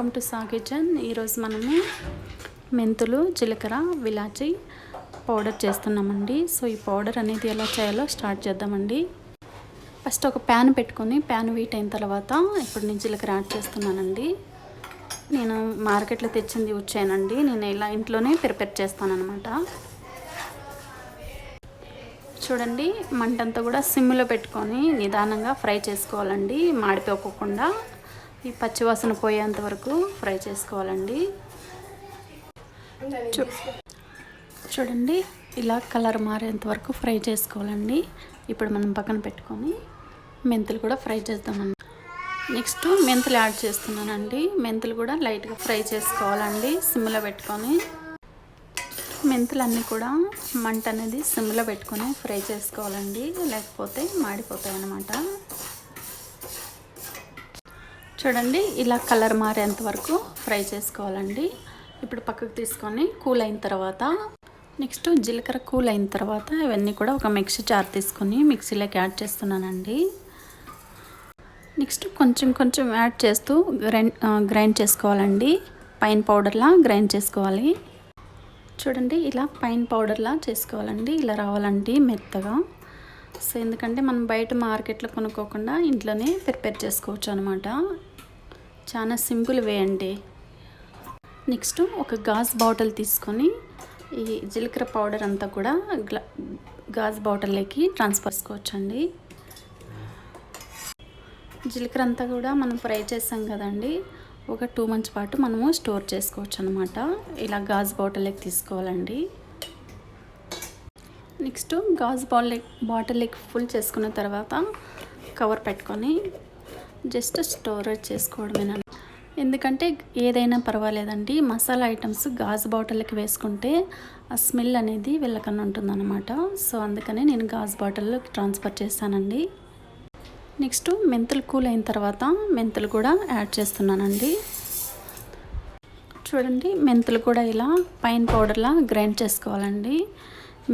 Welcome to saw kitchen. ఈరోజు మనము మెంతులు, జీలకర్ర, విలాచి పౌడర్ చేస్తున్నామండి. సో ఈ పౌడర్ అనేది ఎలా చేయాలో స్టార్ట్ చేద్దామండి. ఫస్ట్ ఒక ప్యాన్ పెట్టుకొని ప్యాన్ హీట్ అయిన తర్వాత ఇప్పుడు నేను జీలకర్ర యాడ్ చేస్తున్నానండి. నేను మార్కెట్లో తెచ్చింది యూజ్ చేయనండి, నేను ఇలా ఇంట్లోనే ప్రిపేర్ చేస్తానన్నమాట. చూడండి, మంటంతా కూడా సిమ్లో పెట్టుకొని నిదానంగా ఫ్రై చేసుకోవాలండి. మాడిపోకుండా ఈ పచ్చివాసన పోయేంత వరకు ఫ్రై చేసుకోవాలండి. చూడండి, ఇలా కలర్ మారేంత వరకు ఫ్రై చేసుకోవాలండి. ఇప్పుడు మనం పక్కన పెట్టుకొని మెంతులు కూడా ఫ్రై చేద్దామండి. నెక్స్ట్ మెంతులు యాడ్ చేస్తున్నానండి. మెంతులు కూడా లైట్గా ఫ్రై చేసుకోవాలండి సిమ్లో పెట్టుకొని. మెంతులన్నీ కూడా మంట అనేది సిమ్లో పెట్టుకొని ఫ్రై చేసుకోవాలండి, లేకపోతే మాడిపోతాయి అన్నమాట. చూడండి, ఇలా కలర్ మారేంత వరకు ఫ్రై చేసుకోవాలండి. ఇప్పుడు పక్కకు తీసుకొని కూల్ అయిన తర్వాత నెక్స్ట్ జీలకర్ర కూల్ అయిన తర్వాత ఇవన్నీ కూడా ఒక మిక్సీ జార్ తీసుకొని మిక్సీలోకి యాడ్ చేస్తున్నానండి. నెక్స్ట్ కొంచెం యాడ్ చేస్తూ గ్రైండ్ చేసుకోవాలండి. పైన్ పౌడర్లా గ్రైండ్ చేసుకోవాలి. చూడండి, ఇలా పైన్ పౌడర్లా చేసుకోవాలండి. ఇలా రావాలండి మెత్తగా. సో ఎందుకంటే మనం బయట మార్కెట్లో కొనుక్కోకుండా ఇంట్లోనే ప్రిపేర్ చేసుకోవచ్చు అనమాట. చాలా సింపుల్ వే అండి. నెక్స్ట్ ఒక గాజు బాటిల్ తీసుకొని ఈ జీలకర్ర పౌడర్ అంతా కూడా గాజు బాటిల్లోకి ట్రాన్స్ఫర్ చేసుకోవచ్చండి. జీలకర్ర అంతా కూడా మనం ఫ్రై చేసాం కదండి, ఒక 2 months పాటు మనము స్టోర్ చేసుకోవచ్చు అనమాట. ఇలా గాజు బాటిల్లోకి తీసుకోవాలండి. నెక్స్ట్ గాజు బాటిల్లోకి ఫుల్ చేసుకున్న తర్వాత కవర్ పెట్టుకొని జస్ట్ స్టోరేజ్ చేసుకోవడమేనండి. ఎందుకంటే ఏదైనా పర్వాలేదండి, మసాలా ఐటమ్స్ గాజు బాటిల్కి వేసుకుంటే ఆ స్మెల్ అనేది వెళ్ళకన్నా ఉంటుందన్నమాట. సో అందుకనే నేను గాజు బాటిల్లోకి ట్రాన్స్ఫర్ చేశానండి. నెక్స్ట్ మెంతులు కూల్ అయిన తర్వాత మెంతులు కూడా యాడ్ చేస్తున్నానండి. చూడండి, మెంతులు కూడా ఇలా పైన్ పౌడర్లా గ్రైండ్ చేసుకోవాలండి.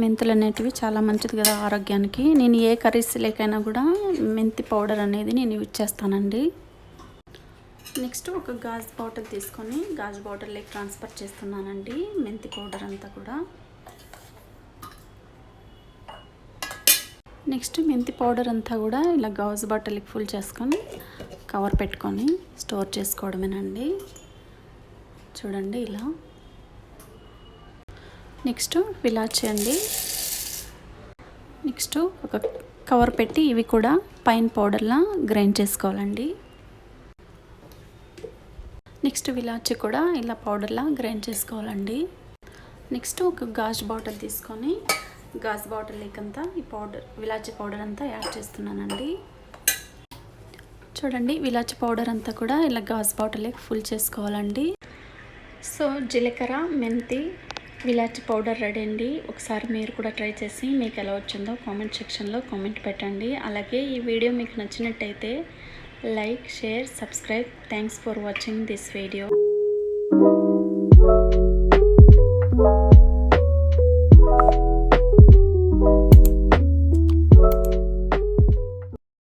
మెంతులు అనేటివి చాలా మంచిది కదా ఆరోగ్యానికి. నేను ఏ కర్రీస్ లేకైనా కూడా మెంతి పౌడర్ అనేది నేను యూజ్ చేస్తానండి. నెక్స్ట్ ఒక గాజు బాటిల్ తీసుకొని గాజు బాటిల్లోకి ట్రాన్స్ఫర్ చేస్తున్నానండి మెంతి పౌడర్ అంతా కూడా. నెక్స్ట్ మెంతి పౌడర్ అంతా కూడా ఇలా గాజు బాటిల్కి ఫుల్ చేసుకొని కవర్ పెట్టుకొని స్టోర్ చేసుకోవడమేనండి. చూడండి ఇలా. నెక్స్ట్ విలాచి అండి. నెక్స్ట్ ఒక కవర్ పెట్టి ఇవి కూడా పైన్ పౌడర్లా గ్రైండ్ చేసుకోవాలండి. నెక్స్ట్ విలాచి కూడా ఇలా పౌడర్లా గ్రైండ్ చేసుకోవాలండి. నెక్స్ట్ ఒక గాజు బాటిల్ తీసుకొని గాజు బాటిల్ లేకంతా ఈ విలాచి పౌడర్ అంతా యాడ్ చేస్తున్నానండి. చూడండి, విలాచి పౌడర్ అంతా కూడా ఇలా గాజు బాటిల్కి ఫుల్ చేసుకోవాలండి. సో జీలకర్ర, మెంతి, విలాచి పౌడర్ రెడీ అండి. ఒకసారి మీరు కూడా ట్రై చేసి మీకు ఎలా వచ్చిందో కామెంట్ సెక్షన్లో కామెంట్ పెట్టండి. అలాగే ఈ వీడియో మీకు నచ్చినట్టయితే like, share, subscribe. Thanks for watching this video.